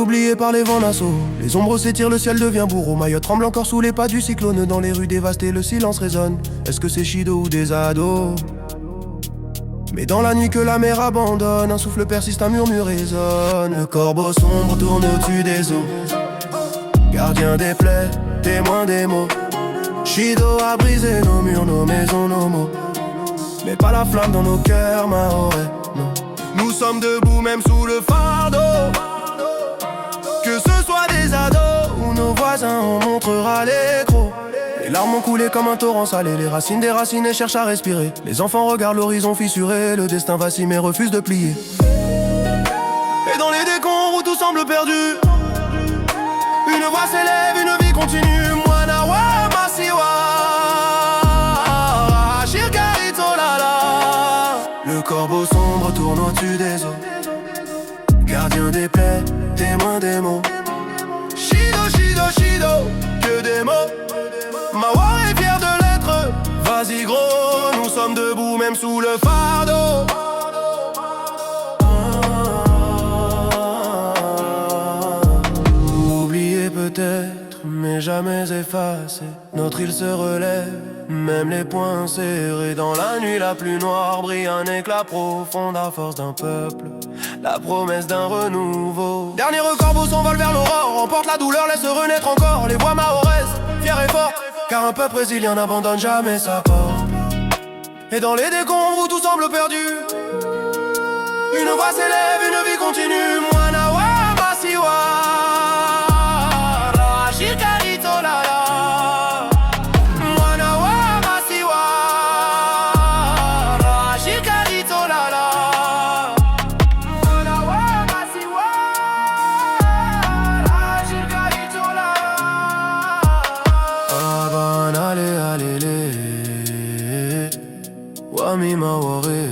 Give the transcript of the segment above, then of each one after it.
oublié par les vents nassaux. Les ombres s'étirent, le ciel devient bourreau. Mayotte tremble encore sous les pas du cyclone. Dans les rues dévastées, le silence résonne. Est-ce que c'est Shido ou des ados? Mais dans la nuit que la mer abandonne, un souffle persiste, un murmure résonne. Le corbeau sombre tourne au-dessus des eaux, gardien des plaies, témoin des mots. Shido a brisé nos murs, nos maisons, nos mots. Mais pas la flamme dans nos cœurs, Maoré, non. Nous sommes debout même sous le fardeau. Que ce soit des ados ou nos voisins, on montrera les crocs. Les larmes ont coulé comme un torrent salé. Les racines déracinées cherchent à respirer. Les enfants regardent l'horizon fissuré. Le destin vacille mais refuse de plier. Et dans les décombres où tout semble perdu, une voix s'élève, une vie continue. Mwanawa Masiwa Shirkarito Lala. Le corbeau sombre tourne au-dessus des eaux, gardien des plaies, témoin des mots. Shido, Shido, Shido, que des mots. Mawar est fier de l'être. Vas-y gros, nous sommes debout même sous le fardeau. Oublié peut-être, mais jamais effacé. Notre île se relève, même les poings serrés. Dans la nuit la plus noire brille un éclat profond. À force d'un peuple, la promesse d'un renouveau. Dernier corbeau s'envole vers l'aurore, emporte la douleur, laisse renaître encore les voix mahoraises, fières et fortes. Car un peuple brésilien n'abandonne jamais sa porte. Et dans les décombres où tout semble perdu, une voix s'élève, une vie continue. Mwanawa Masiwa Shirkarito Lala. Mwanawa Masiwa Shirkarito Lala. Mwanawa Masiwa Shirkarito Lala. Aban ale alele Wami Maoré.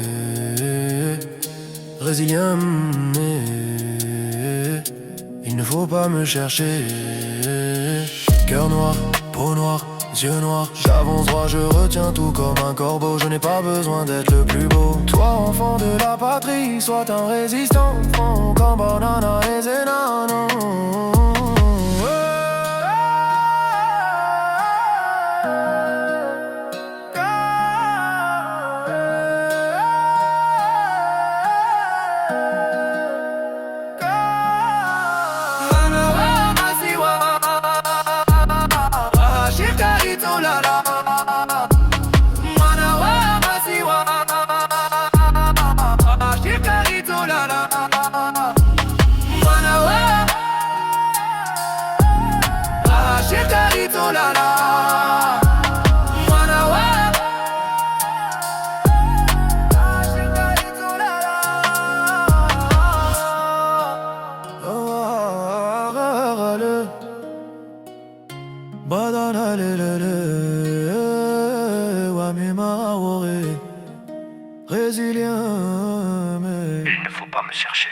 Brésilien, mais il ne faut pas me chercher. Cœur noir, peau noire, yeux noirs. J'avance droit, je retiens tout comme un corbeau. Je n'ai pas besoin d'être le plus beau. Toi, enfant de la patrie, sois un résistant, franc comme Banana et Zenano. Shirkarito Lala. Mwanawa Shirkarito Lala. Badana lelele Wami Maoré. Brésilien, mais il ne faut pas me chercher.